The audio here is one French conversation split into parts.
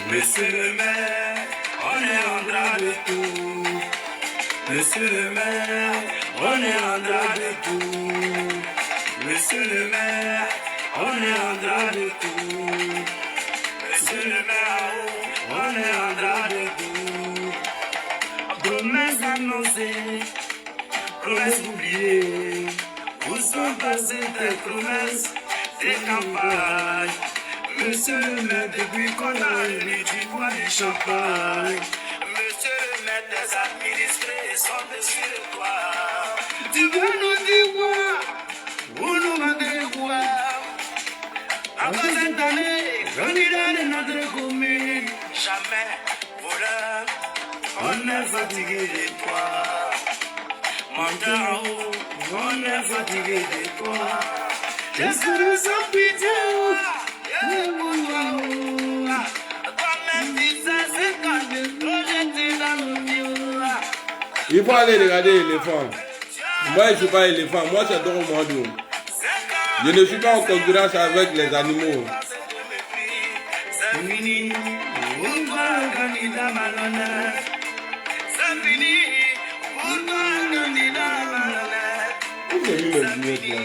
Monsieur le maire, on est en train de tout. Monsieur le maire, on est en train de tout. Monsieur le maire, on est en train de tout. Monsieur le maire, on est en train de tout. Promesses annoncées, promesses oubliées. Où sont passées tes promesses, tes campagnes? Monsieur le maire, depuis qu'on a élu, tu bois du champagne. Monsieur le maire, tes administrés sont dessus de toi. Tu veux nous dire quoi? Ou nous montrer quoi? Après cette année, revenir de notre commune. Jamais voleur, on est fatigué de toi. Monte en haut, on est fatigué de toi. J'espère sans pitié. Il faut aller regarder l'éléphant. Moi, je ne suis pas éléphant. Moi, c'est Doro Moindou. Je ne suis pas en concurrence avec les animaux. C'est fini. Pourquoi candidat malhonnête? C'est fini. Pourquoi candidat malhonnête? Où j'ai mis le billets là?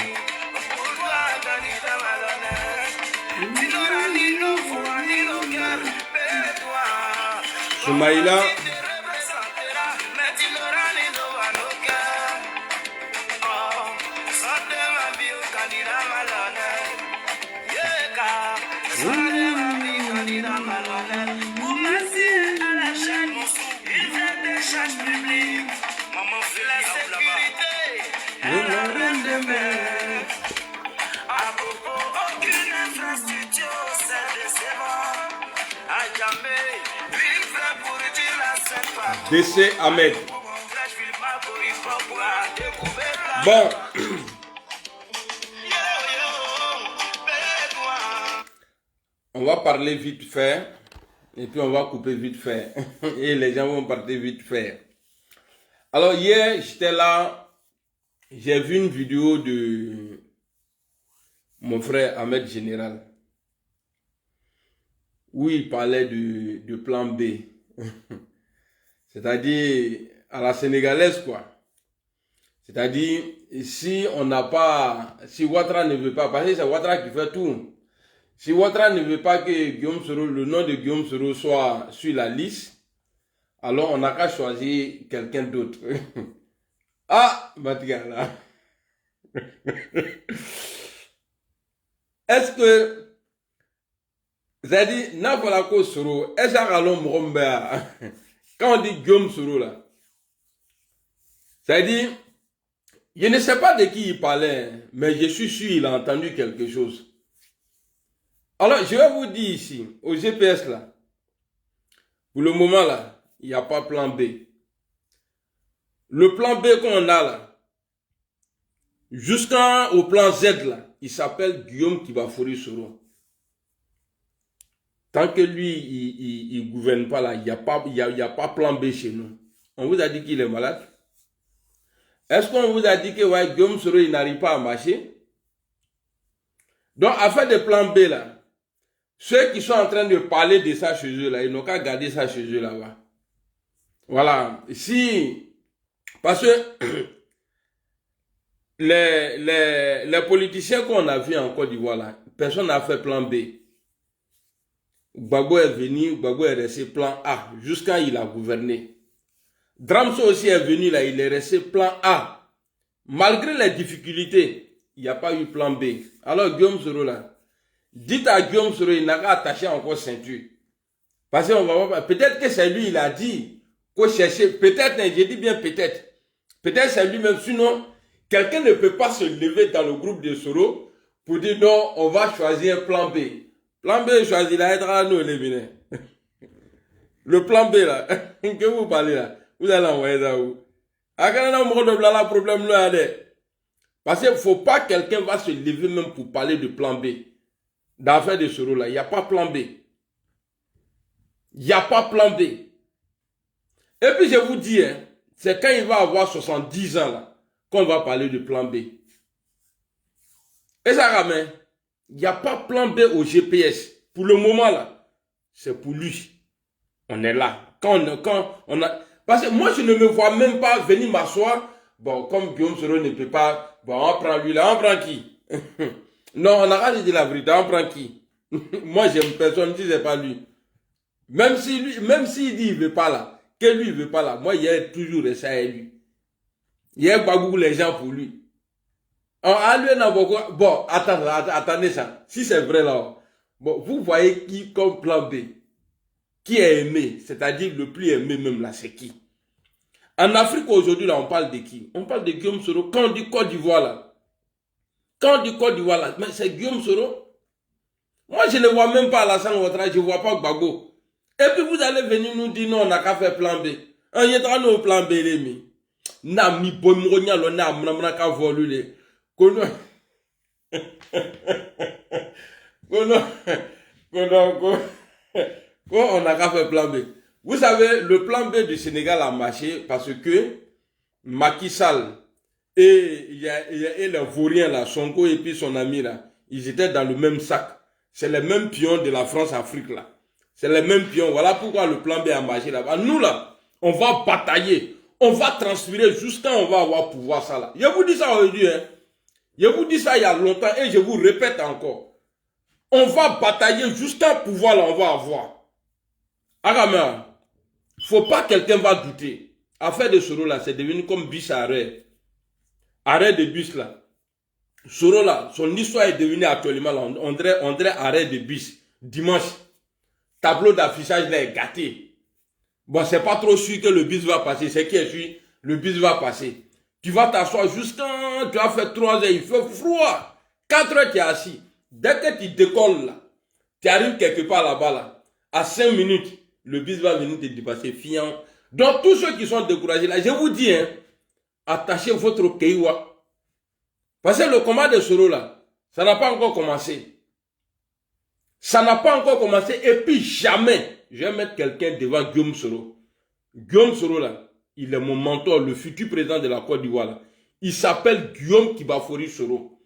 Pourquoi candidat malhonnête? Tu n'auras ni nos foi ni nos cœurs. Paie-toi. Soumaïla. DC Ahmed. Bon. On va parler vite fait. Et puis on va couper vite fait. Et les gens vont partir vite fait. Alors hier, j'étais là. J'ai vu une vidéo de mon frère Ahmed Général. Où il parlait de plan B. C'est-à-dire à la sénégalaise quoi. C'est-à-dire si on n'a pas, si Ouattara ne veut pas, parce que c'est Ouattara qui fait tout. Si Ouattara ne veut pas que Guillaume Soro, le nom de Guillaume Soro soit sur la liste, alors on n'a qu'à choisir quelqu'un d'autre. Ah, Matigala. Est-ce que c'est-à-dire, Nafolako Soro, est-ce qu'Alon Mrombea, quand on dit Guillaume Soro là, c'est-à-dire, je ne sais pas de qui il parlait, mais je suis sûr qu'il a entendu quelque chose. Alors, je vais vous dire ici, au GPS là, pour le moment là, il n'y a pas plan B. Le plan B qu'on a là, jusqu'au plan Z là, il s'appelle Guillaume Tibafori Soro. Tant que lui, il gouverne pas là, il n'y a pas plan B chez nous. On vous a dit qu'il est malade? Est-ce qu'on vous a dit que ouais, Guillaume Soro, il n'arrive pas à marcher? Donc, à faire des plans B là, ceux qui sont en train de parler de ça chez eux là, ils n'ont qu'à garder ça chez eux là-bas. Voilà. Si, parce que les politiciens qu'on a vus en Côte d'Ivoire là, personne n'a fait plan B. Gbagbo est venu, Gbagbo est resté plan A, jusqu'à il a gouverné. Dramso aussi est venu là, il est resté plan A. Malgré les difficultés, il n'y a pas eu plan B. Alors Guillaume Soro là, dites à Guillaume Soro, il n'a qu'à attacher encore ceinture. Parce qu'on va voir, peut-être que c'est lui, il a dit, qu'on cherchait, peut-être, je dis bien peut-être c'est lui-même, sinon, quelqu'un ne peut pas se lever dans le groupe de Soro pour dire non, on va choisir un plan B. Plan B, choisir la être à nous éliminer. Le plan B là, que vous parlez là, vous allez envoyer ça où? À quel moment de là, problème là, parce qu'il ne faut pas quelqu'un va se lever même pour parler de plan B. Dans l'affaire de ce rôle-là, il n'y a pas plan B. Il n'y a pas plan B. Et puis je vous dis, hein, c'est quand il va avoir 70 ans là, qu'on va parler de plan B. Et ça ramène, il n'y a pas plan B au GPS. Pour le moment là, c'est pour lui. On est là. Quand on a... Parce que moi, je ne me vois même pas venir m'asseoir. Bon, comme Guillaume Soro ne peut pas... Bon, on prend lui là. On prend qui? Non, on a pas dit la vérité. On prend qui? Moi, j'aime personne si c'est pas lui. Même s'il dit il veut pas là, que lui il veut pas là, moi, il y a toujours resté à lui. Il y a pas beaucoup les gens pour lui. À lui, bon, attendez ça. Si c'est vrai là, bon, vous voyez qui comme plan B? Qui est aimé, c'est-à-dire le plus aimé même là, c'est qui? En Afrique aujourd'hui, là, on parle de qui? On parle de Guillaume Soro. Quand on dit Côte d'Ivoire là, mais c'est Guillaume Soro. Moi, je ne vois même pas Alassane Ouattara, je ne vois pas Gbagbo. Et puis vous allez venir nous dire non, on n'a qu'à faire plan B. On y est dans nos plan B, les mi. Na mi bon monia lo na mna ka volu le. Kono. On n'a qu'à faire plan B. Vous savez, le plan B du Sénégal a marché parce que Macky Sall et les Vauriens là, Sonko et puis son ami là, ils étaient dans le même sac. C'est les mêmes pions de la France-Afrique là. C'est les mêmes pions. Voilà pourquoi le plan B a marché là-bas. Nous là, on va batailler. On va transpirer jusqu'à on va avoir pouvoir ça là. Je vous dis ça aujourd'hui. Hein. Je vous dis ça il y a longtemps et je vous répète encore. On va batailler jusqu'à pouvoir là, on va avoir. Agamea, faut pas quelqu'un va douter. Affaire de Soro là, c'est devenu comme bus arrêt. Arrêt de bus là. Soro là, son histoire est devenue actuellement là, on dirait arrêt de bus. Dimanche, tableau d'affichage là est gâté. Bon, c'est pas trop sûr que le bus va passer. C'est qui est sûr, le bus va passer. Tu vas t'asseoir jusqu'à, tu as fait 3 heures, il fait froid. 4 heures, tu es assis. Dès que tu décolles là, tu arrives quelque part là-bas là, à 5 minutes, le bus va venir te dépasser, fiant. Donc, tous ceux qui sont découragés là, je vous dis, hein, attachez votre kéiwa. Parce que le combat de Soro là, ça n'a pas encore commencé. Ça n'a pas encore commencé. Et puis, jamais, je vais mettre quelqu'un devant Guillaume Soro. Guillaume Soro là, il est mon mentor, le futur président de la Côte d'Ivoire là. Il s'appelle Guillaume Kibafori Soro.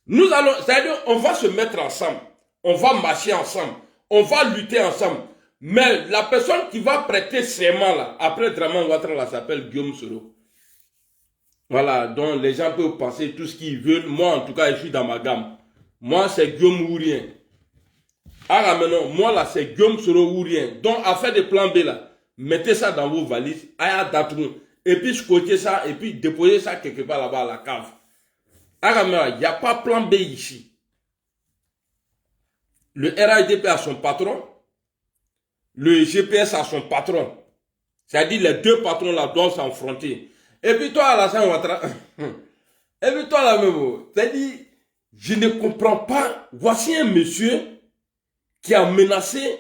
Nous allons, c'est-à-dire, on va se mettre ensemble. On va marcher ensemble. On va lutter ensemble. Mais la personne qui va prêter serment là, après Draman Ouattara là, s'appelle Guillaume Soro. Voilà, donc les gens peuvent penser tout ce qu'ils veulent. Moi, en tout cas, je suis dans ma gamme. Moi, c'est Guillaume ou rien. Ah maintenant, moi là, c'est Guillaume Soro ou rien. Donc, affaire de plan B là, mettez ça dans vos valises, aya datrou, et puis scotcher ça, et puis déposer ça quelque part là-bas à la cave. Ah maintenant, il n'y a pas plan B ici. Le RADP a son patron. Le GPS a son patron. C'est-à-dire les deux patrons là doivent s'affronter. Et puis toi, Alassane Ouattara, et puis toi là même, c'est-à-dire, je ne comprends pas. Voici un monsieur qui a menacé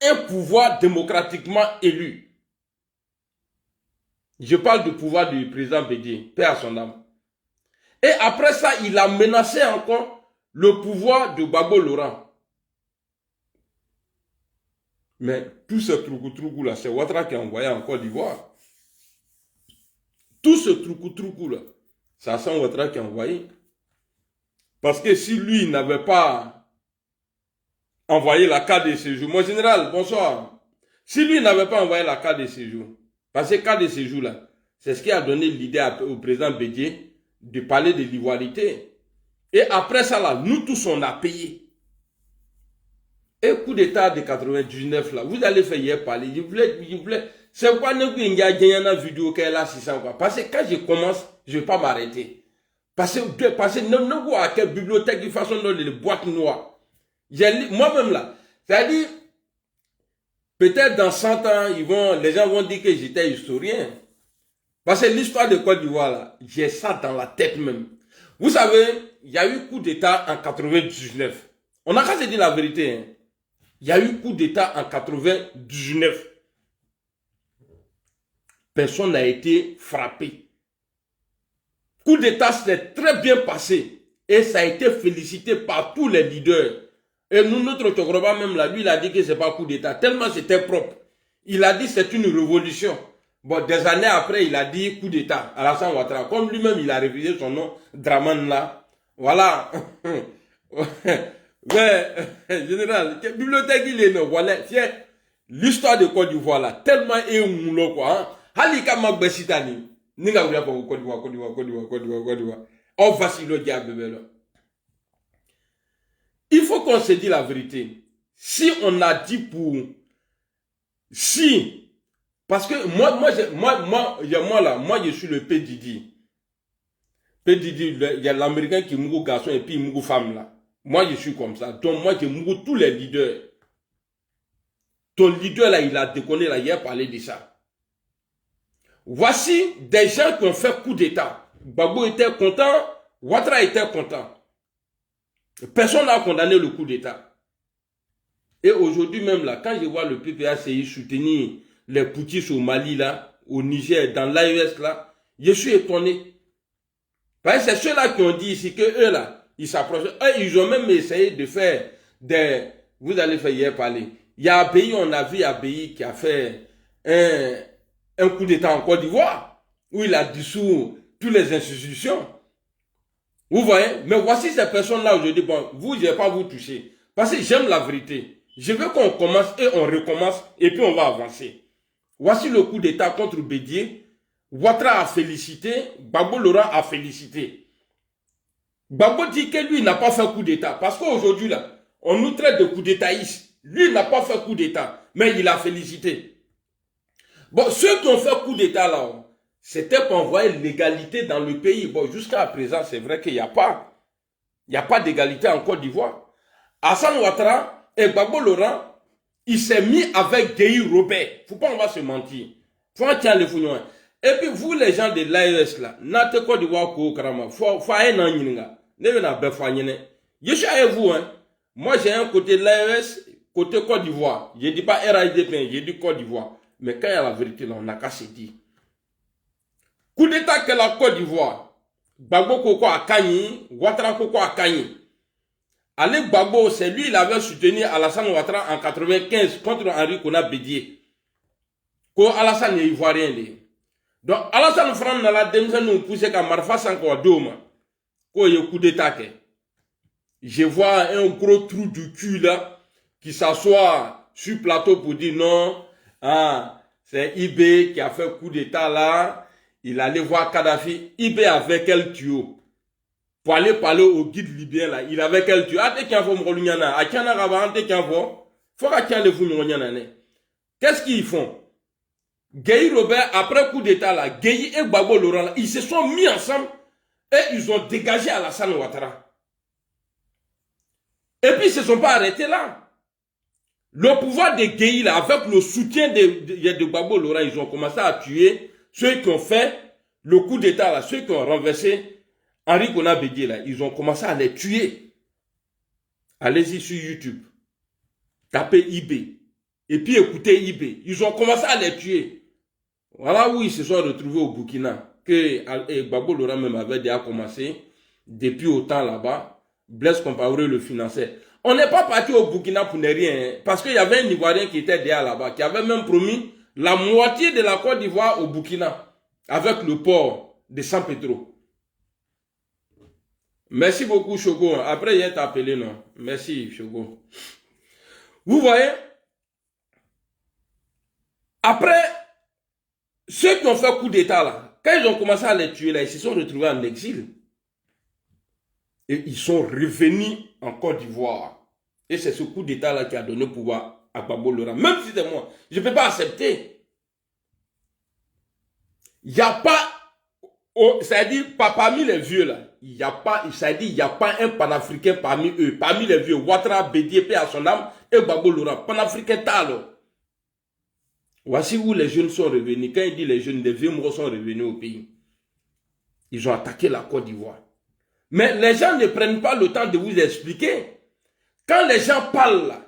un pouvoir démocratiquement élu. Je parle du pouvoir du président Bédié, paix à son âme. Et après ça, il a menacé encore le pouvoir de Gbagbo Laurent. Mais tout ce troukou là, c'est Ouattara qui a envoyé en Côte d'Ivoire. Tout ce troukou là, c'est Alassane Ouattara qui a envoyé. Parce que si lui n'avait pas envoyé la carte de séjour, mon général, bonsoir. Si lui n'avait pas envoyé la carte de séjour, parce que la carte de séjour là, c'est ce qui a donné l'idée au président Bédié de parler de l'ivoirité. Et après ça là, nous tous on a payé. Et coup d'état de 99 là, vous allez faire hier parler. Je voulais, c'est quoi ne il y a une vidéo qu'elle a 600 quoi. Parce que quand je commence, je vais pas m'arrêter. Parce que non quoi, quelle bibliothèque de façon dans les boîtes noires. Moi-même là, c'est-à-dire, peut-être dans 100 ans, les gens vont dire que j'étais historien. Parce que l'histoire de Côte d'Ivoire là, j'ai ça dans la tête même. Vous savez, il y a eu coup d'état en 99. On n'a qu'à se dire la vérité, hein. Il y a eu coup d'état en 99. personne n'a été frappé. Coup d'État s'est très bien passé et ça a été félicité par tous les leaders. Et nous, notre Tchokroba même là, lui, il a dit que c'est pas coup d'État, tellement c'était propre. Il a dit c'est une révolution. Bon, des années après, il a dit coup d'État, Alassane Ouattara. Comme lui-même, il a révisé son nom, Draman là. Voilà. Mais, général, bibliothèque, il est non, voilà. L'histoire de Côte d'Ivoire là, tellement est moulo quoi. Hein? Halika Magbesitani. Ninga Ouya pour Côte d'Ivoire, Côte d'Ivoire, Côte d'Ivoire, Côte d'Ivoire, Côte d'Ivoire. On vacille le diable, là. Il faut qu'on se dise la vérité. Si on a dit pour... Si... Parce que moi, je suis le P. Didi. P. Didi, il y a l'Américain qui mourut garçon et puis il mourut femme là. Moi, je suis comme ça. Donc, moi, je mourus tous les leaders. Ton leader là, il a déconné là, il a parlé de ça. Voici des gens qui ont fait coup d'État. Gbagbo était content, Ouattara était content. Personne n'a condamné le coup d'État. Et aujourd'hui même là, quand je vois le PPACI soutenir les putschistes au Mali là, au Niger, dans l'AES là, je suis étonné. Parce que c'est ceux-là qui ont dit ici que eux là, ils s'approchent. Eux, ils ont même essayé de faire des... Vous allez faire hier parler. Il y a un pays, on a vu un pays qui a fait un coup d'État en Côte d'Ivoire, où il a dissous toutes les institutions. Vous voyez? Mais voici ces personnes-là aujourd'hui. Bon, vous, je ne vais pas vous toucher. Parce que j'aime la vérité. Je veux qu'on commence et on recommence et puis on va avancer. Voici le coup d'État contre Bédié. Ouattara a félicité, Gbagbo Laurent a félicité. Gbagbo dit que lui n'a pas fait coup d'État. Parce qu'aujourd'hui, là, on nous traite de coup d'Étaïste. Lui n'a pas fait coup d'État, mais il a félicité. Bon, ceux qui ont fait coup d'État là, c'était pour envoyer l'égalité dans le pays. Bon, jusqu'à présent, c'est vrai qu'il n'y a pas d'égalité en Côte d'Ivoire. Alassane Ouattara et Gbagbo Laurent, il s'est mis avec Gueye Robert. Faut pas, on va se mentir. Faut en tirer les fouillons. Et puis, vous, les gens de l'AES là, n'êtes Côte d'Ivoire qu'au Karama. Faut aller dans l'Inga. Je suis avec vous, hein. Moi, j'ai un côté de l'AES, côté Côte d'Ivoire. Je dis pas RIDP, je dis Côte d'Ivoire. Mais quand il y a la vérité là, on n'a qu'à se dire. Coup d'État que la Côte d'Ivoire. Gbagbo Koko a Kagni, Ouattara Koko a Kagni. Ali Gbagbo, c'est lui, il avait soutenu Alassane Ouattara en 95 contre Henri Konan Bédié. Ko Alassane est ivoirien. Donc, Alassane Fran n'a la démission nous pousser qu'à Marfa Sanko Doma. Ko y a coup d'État. Je vois un gros trou du cul là, qui s'assoit sur le plateau pour dire non, ah, c'est IB qui a fait coup d'État là. Il allait voir Kadhafi. IB avait quel tuyau? Pour aller parler au guide libyen là, il avait quel tuyau? Ah, t'es qu'un faux m'rolunyana. Ah, t'es qu'un rabat, t'es qu'un faux. Faut qu'un le fou m'rolunyana. Qu'est-ce qu'ils font? Gueye Robert, après coup d'État là, Gueye et Gbagbo Laurent là, ils se sont mis ensemble et ils ont dégagé Alassane Ouattara. Et puis ils se sont pas arrêtés là. Le pouvoir de Gueye là, avec le soutien de Gbagbo Laurent, ils ont commencé à tuer ceux qui ont fait le coup d'État là, ceux qui ont renversé Henri Konan Bédié là, ils ont commencé à les tuer. Allez-y sur YouTube. Tapez IB. Et puis écoutez IB. Ils ont commencé à les tuer. Voilà où ils se sont retrouvés au Burkina. Que Gbagbo Laurent même avait déjà commencé. Depuis autant là-bas. Blaise Compaoré le finançait. On n'est pas parti au Burkina pour ne rien. Hein, parce qu'il y avait un Ivoirien qui était déjà là-bas. Qui avait même promis la moitié de la Côte d'Ivoire au Burkina. Avec le port de San Pedro. Merci beaucoup, Chogo. Après, il est appelé, non? Merci, Chogo. Vous voyez? Après, ceux qui ont fait coup d'État, là, quand ils ont commencé à les tuer, là, ils se sont retrouvés en exil. Et ils sont revenus en Côte d'Ivoire. Et c'est ce coup d'État, là, qui a donné pouvoir à Gbagbo Laurent. Même si c'est moi, je ne peux pas accepter. Il n'y a pas... c'est-à-dire, parmi les vieux là, il n'y a pas, c'est-à-dire, il n'y a pas un panafricain parmi eux, parmi les vieux, Ouattara, Bédié, paix à son âme, et Gbagbo Laurent, panafricain talo. Voici où les jeunes sont revenus. Quand il dit les jeunes, les vieux morts sont revenus au pays. Ils ont attaqué la Côte d'Ivoire. Mais les gens ne prennent pas le temps de vous expliquer. Quand les gens parlent là,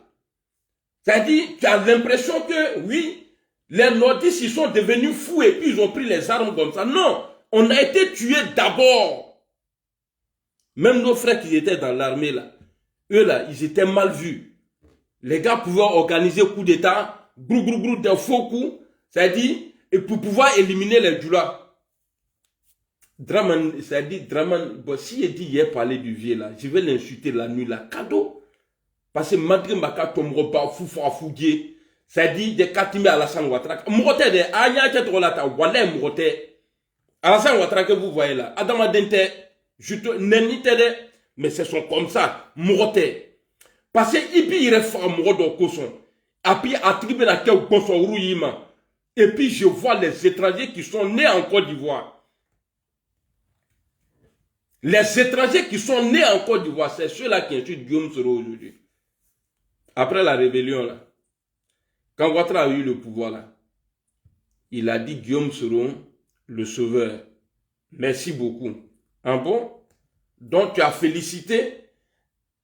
c'est-à-dire, tu as l'impression que, oui, Les nordistes, ils sont devenus fous et puis ils ont pris les armes comme ça. Non, on a été tués d'abord. Même nos frères qui étaient dans l'armée, là, eux, là, ils étaient mal vus. Les gars pouvaient organiser coup d'état, brou, des faux coups, c'est-à-dire, et pour pouvoir éliminer les Djoula. Draman, c'est-à-dire, Draman, bon, si il dit hier parler du vieux, là, je vais l'insulter la nuit, là, cadeau. Parce que Madrid Maka Tomroba, Foufou Afoudier, c'est-à-dire, des Katime Alassane Ouattara. Mourote de Anya Tetrolata, Walé Mourote. Alassane Ouattara que vous voyez là, Adama Dente, je te n'enite, mais ce sont comme ça, Mourote. Parce que Ibi il reste Mourodo Koson. Et puis, attribué à quel bon son rouillement. Et puis, je vois les étrangers qui sont nés en Côte d'Ivoire. Les étrangers qui sont nés en Côte d'Ivoire, c'est ceux-là qui insultent Guillaume Soro aujourd'hui. Après la rébellion, là, quand Ouattara a eu le pouvoir, là, il a dit Guillaume Soro, le sauveur. Merci beaucoup. Ah bon? Donc tu as félicité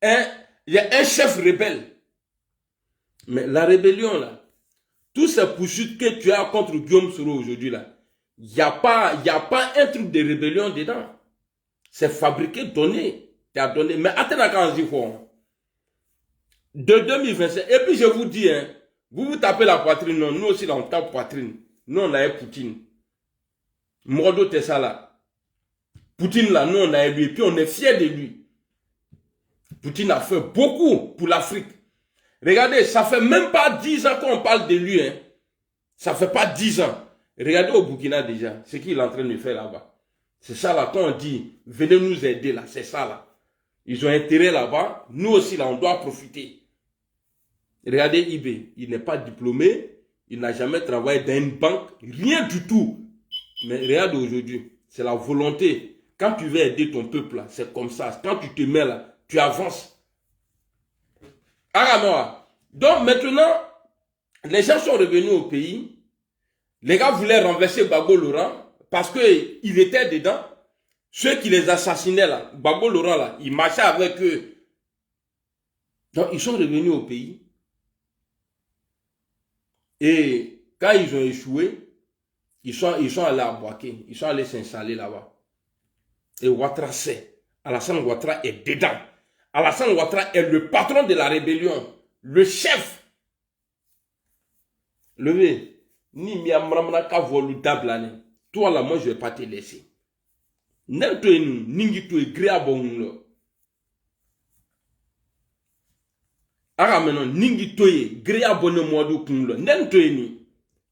il y a un chef rebelle. Mais la rébellion, là, tous ces poursuites que tu as contre Guillaume Soro aujourd'hui, là, il n'y a pas un truc de rébellion dedans. C'est fabriqué, donné. Tu as donné. Mais attends quand on dit quoi? De 2025. Et puis je vous dis, hein, vous tapez la poitrine, non, nous aussi là on tape poitrine. Nous on a eu Poutine. Mordo Tessa là. Poutine là, nous on a eu lui. Et puis on est fiers de lui. Poutine a fait beaucoup pour l'Afrique. Regardez, ça fait même pas 10 ans qu'on parle de lui. Hein. Ça fait pas 10 ans. Regardez au Burkina déjà, ce qu'il est en train de faire là-bas. C'est ça là, quand on dit, venez nous aider là, c'est ça là. Ils ont intérêt là-bas, nous aussi là, on doit profiter. Regardez Ibé, il n'est pas diplômé, il n'a jamais travaillé dans une banque, rien du tout. Mais regarde aujourd'hui, c'est la volonté. Quand tu veux aider ton peuple là, c'est comme ça. Quand tu te mets là, tu avances. Aramoa. Donc maintenant, les gens sont revenus au pays. Les gars voulaient renverser Gbagbo Laurent parce qu'il était dedans. Ceux qui les assassinaient là, Gbagbo Laurent là, ils marchaient avec eux. Donc ils sont revenus au pays. Et quand ils ont échoué, ils sont allés à Boaké. Ils sont allés s'installer là-bas. Et Ouattara sait. Alassane Ouattara est dedans. Alassane Ouattara est le patron de la rébellion. Le chef. Levez. Ni miamramna ka volu dablane. Toi là, moi je vais pas te laisser. Nem to enu, ningi to e grea bon lo. Ara menon, ningi to e grea bonne modo kun lo. Nem to enu.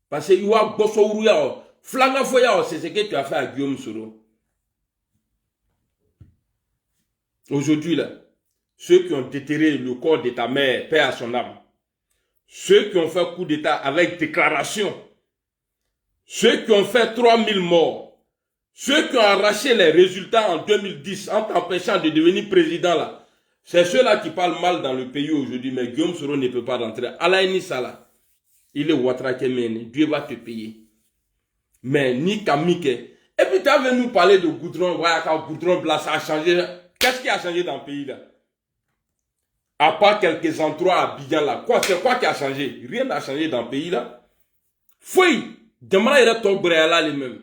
Parce que il wa bosso uruya o. Flanga foya o, c'est ce que tu as fait à Guillaume Soro. Aujourd'hui là, ceux qui ont déterré le corps de ta mère, paix à son âme. Ceux qui ont fait coup d'état avec déclaration. Ceux qui ont fait 3000 morts. Ceux qui ont arraché les résultats en 2010 en t'empêchant de devenir président là. C'est ceux-là qui parlent mal dans le pays aujourd'hui. Mais Guillaume Soro ne peut pas rentrer. Alaini Sala. Il est Ouattara Kemene. Dieu va te payer. Mais ni Kamike. Et puis tu as venu nous parler de Goudron. Voilà, quand Goudron Blas a changé. Qu'est-ce qui a changé dans le pays là? À part quelques endroits à Abidjan là. C'est quoi qui a changé? Rien n'a changé dans le pays là. Fouille. Jamana ira to brela les mêmes.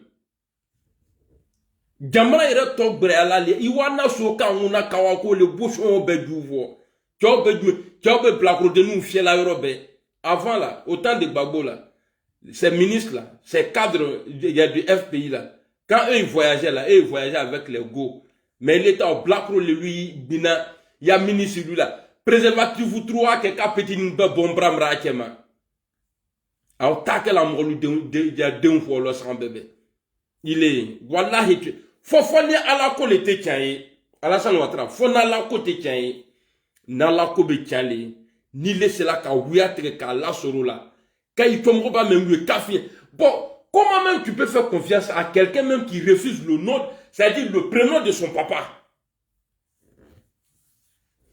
Jamana ira to brela les. Iwana soka una kawako le bouchon beduvo. Tiobe blacro de nous fier la Europe. Avant là, autant de Gbagbo là, ces ministres là, ces cadres il y a du FPI là. Quand eux ils voyageaient là, eux ils voyageaient avec les go. Mais l'État au blacro lui bina, il y a ministre lui là. Préservatif vous trouvez que capitaine de bombram rakema. Alors, t'as que la mort de fois le sang bébé. Il est, voilà, faut à la colle te tiens, Alassane Ouattara, faut na la côté tiens, na la kobe tiens, ni laisser la ka ouiatre ka la soro là. Quand il tombe pas même le café. Bon, comment même tu peux faire confiance à quelqu'un même qui refuse le nom, c'est-à-dire le prénom de son papa?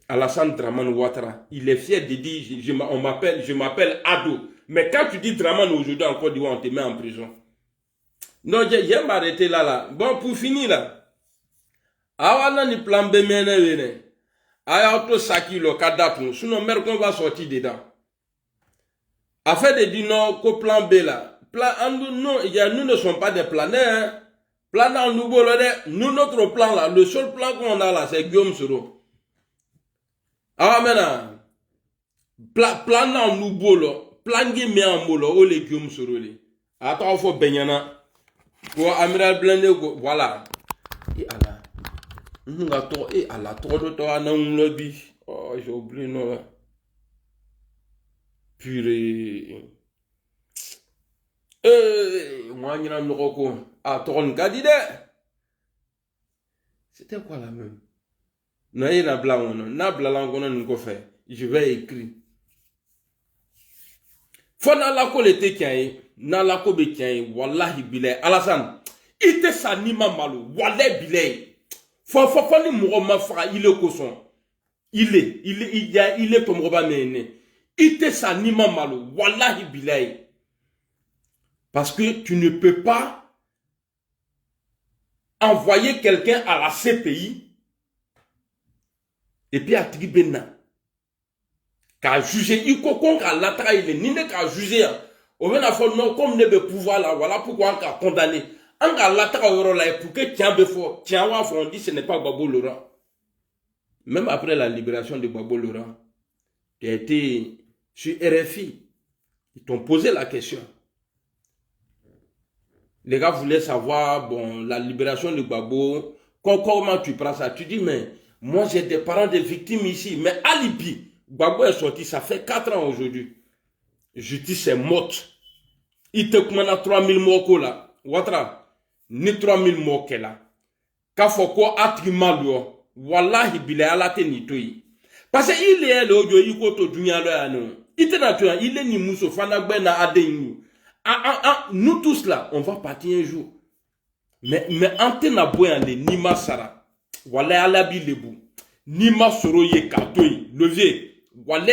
Alassane Draman Ouattara, il est fier de dire, je m'appelle Ado. Mais quand tu dis Draman aujourd'hui en Côte d'Ivoire, on te met en prison. Non, j'aime m'arrêter là. Bon, pour finir là. Awana ni plan B mene vene. Aya auto saki lo kadatou. Sinon, merde qu'on va sortir dedans. Afin de dire non, qu'au plan B là. Non, nous ne sommes pas des planeurs. Hein. Plan nous, nous, notre plan là, le seul plan qu'on a là, c'est Guillaume Soro. Alors maintenant, plan nous, plan qui met en molo, ou les Guillaume Soro. Attends, il faut baigner. Pour Amiral Blende, voilà. Et Allah. Et Allah, trop de temps, on a un lobby. Oh, j'ai oublié, non. Purée. Moi, je n'ai pas de c'était quoi la même? Je vais écrire. Faut la ko le te kyan na la ko be kyan wallahi bilay Alassane ite sanima malo wallahi bilay faut ni mo ma fra il est coson il est comme roba mene ite sanima malo wallahi bilay parce que tu ne peux pas envoyer quelqu'un à la CPI et puis à tribunal qu'a jugé il kokon qu'a l'atra il est ni ne qu'a jugé on vient à faire non comme ne be pouvoir là voilà pourquoi on qu'a condamné on qu'a l'atra euro là pour que tiens before tiens wa on dit ce n'est pas Gbagbo Laurent même après la libération de Gbagbo Laurent tu as été sur RFI ils t'ont posé la question les gars voulaient savoir bon la libération de Gbagbo comment tu prends ça tu dis mais moi j'ai des parents de victimes ici mais alibi Gbagbo est sorti, ça fait 4 ans aujourd'hui. Justice est morte. Il te commande 3000 morts là. Ouatra, ni 3000 morts là. Kafoko atrima lo. Wallahi bile ala te ni toyi. Parce qu'il est là aujourd'hui, il koto dunya lo ya non. Il est ni muso fanagbe na adenyu. Nous tous là, on va partir un jour. Mais antena boyande ni masara. Wallahi ala bi lebu. Ni masoro ye katoyi. Levier. Voilà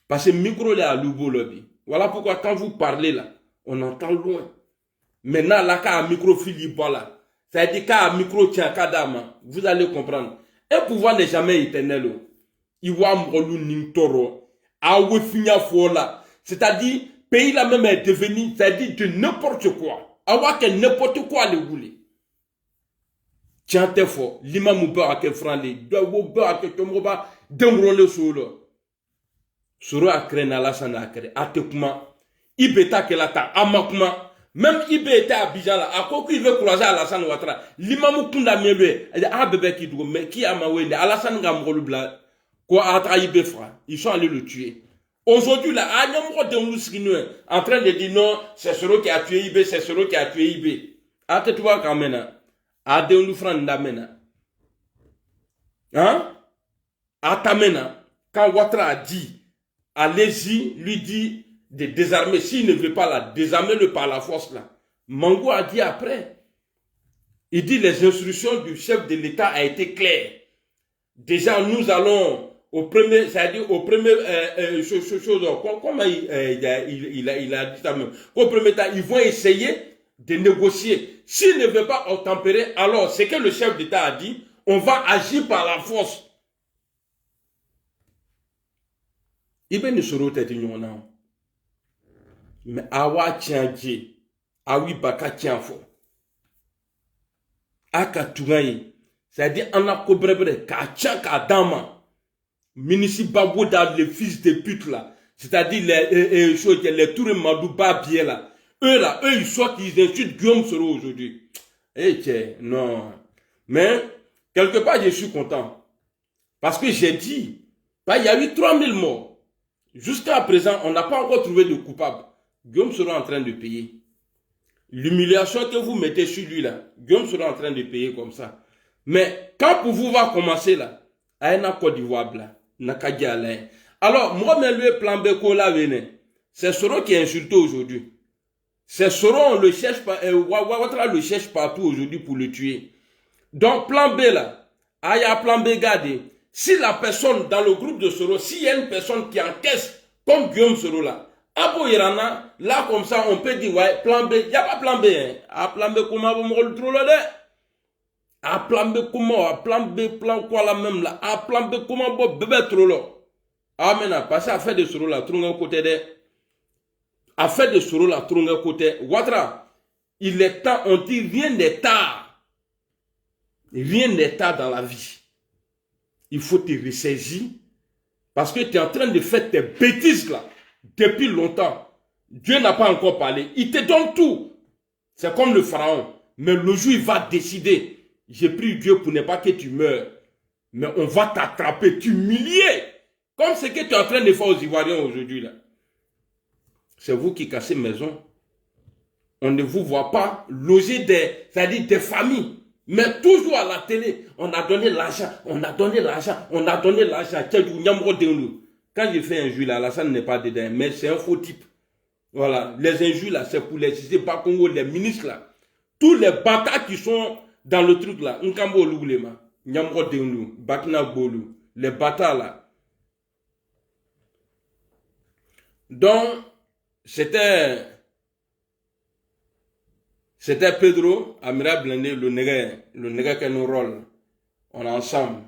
parce que le micro est à l'oubo lobby. Voilà pourquoi quand vous parlez là, on entend loin. Maintenant, là, quand un micro fili là, ça veut dire quand un micro tient kadama, vous allez comprendre. Un pouvoir n'est jamais éternel. Il va m'rolou nintoro. Awe finya fola. C'est-à-dire, pays là même est devenu, c'est-à-dire de n'importe quoi. Awa que n'importe quoi le voulait. Tiens, t'es fort. L'imam ou à quel franc les deux ou à quel tomba d'embrôler solo. Soro a créé Alassane a créé. A te kuma. Ibeta que la ta amakuma. Même Ibeta à Bijan là. A quoi qu'il veut croiser Alassane Ouattara. L'imam ou kunda mieux. Ah bébé qui doit. Mais qui a mawé. Alassane Gamrolu bla. Quoi a trahi Befra. Ils sont allés le tuer. Aujourd'hui là. A nyamro de mouskino. En train de dire non. C'est Soro qui a tué Ibé. C'est Soro qui a tué Ibé. A te vois quand même. Adeonu Franda mena. Hein? Atamena. Quand Ouattara a dit, allez-y, lui dit de désarmer. S'il ne veut pas la désarmer, le par la force là. Mango a dit après. Il dit les instructions du chef de l'État a été claires. Déjà, nous allons au premier, c'est-à-dire au premier chose, comment il a dit ça même. Au premier temps, ils vont essayer de négocier. S'il ne veut pas obtempérer, alors c'est que le chef d'État a dit, on va agir par la force. Il ne sera pas ignorant. Mais awa tianji, awi baka tianfo. Aka tungayi, c'est-à-dire on a cobrebre, ka tian ka dama. Ministre Babouda, les fils de pute là, c'est-à-dire les tours Madouba bien là. Eux là, eux ils sortent, ils insultent Guillaume Soro aujourd'hui. Eh tiens, non. Mais, quelque part, je suis content. Parce que j'ai dit, bah, il y a eu 3000 morts. Jusqu'à présent, on n'a pas encore trouvé de coupable. Guillaume sera en train de payer. L'humiliation que vous mettez sur lui là, Guillaume sera en train de payer comme ça. Mais, quand pour vous va commencer là, à une Côte d'Ivoire là, alors, moi, même le plan Beko là, c'est Soro qui est insulté aujourd'hui. C'est Soro, on le cherche pas, Ouattara le cherche partout aujourd'hui pour le tuer. Donc, plan B là, il y a plan B, gardé. Si la personne dans le groupe de Soro, s'il y a une personne qui encaisse comme Guillaume Soro là, Abo Irana, là comme ça, on peut dire, ouais, plan B, il n'y a pas plan B, hein. À plan B, comment vous me trop là? À plan B, comment? À plan B, plan quoi là même là? À plan B, comment vous bébé trop là? Amen, parce à faire de soro la trunga côté de. À faire de soro la trunga côté. Ouattara, il est temps, on dit rien n'est tard. Rien n'est tard dans la vie. Il faut te ressaisir. Parce que tu es en train de faire tes bêtises là. Depuis longtemps. Dieu n'a pas encore parlé. Il te donne tout. C'est comme le pharaon. Mais le jour, il va décider. J'ai pris Dieu pour ne pas que tu meurs. Mais on va t'attraper, t'humilier. Comme ce que tu es en train de faire aux Ivoiriens aujourd'hui là. C'est vous qui cassez maison. On ne vous voit pas loger des familles. Mais toujours à la télé, on a donné l'argent, on a donné l'argent, on a donné l'argent. Quand je fais un injure là, ça n'est pas dedans, mais c'est un faux type. Voilà, les injures là, c'est pour les Congo, les ministres là. Tous les bâtards qui sont dans le truc là, les bâtards là. Donc, c'était Pedro, Amira Blindé, le nègre qui nous rôle. On est ensemble.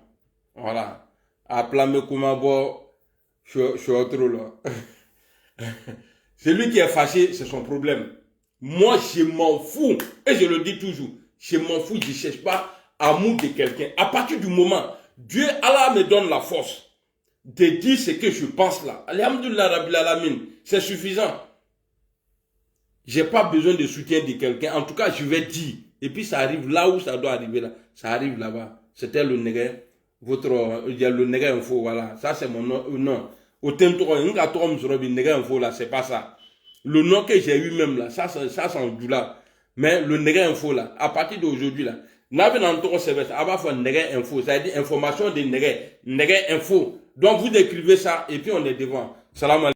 Voilà. Appelez-moi Koumabo, je suis autre là. Celui qui est fâché, c'est son problème. Moi, je m'en fous. Et je le dis toujours. Je m'en fous, je ne cherche pas amour de quelqu'un. À partir du moment, Dieu, Allah me donne la force de dire ce que je pense là. Alhamdulillah Rabbil Alamin. C'est suffisant. J'ai pas besoin de soutien de quelqu'un. En tout cas, je vais dire. Et puis ça arrive là où ça doit arriver là. Ça arrive là-bas. C'était le nègre. Il y a le nègre info, voilà. Ça c'est mon nom. Non. C'est pas ça. Le nom que j'ai eu même là, ça c'est en doula. Mais le nègre info là, à partir d'aujourd'hui là, n'avez pas de service, avant faire nègre info, ça veut dire information de nègre info. Donc vous écrivez ça et puis on est devant. Salam alaikum.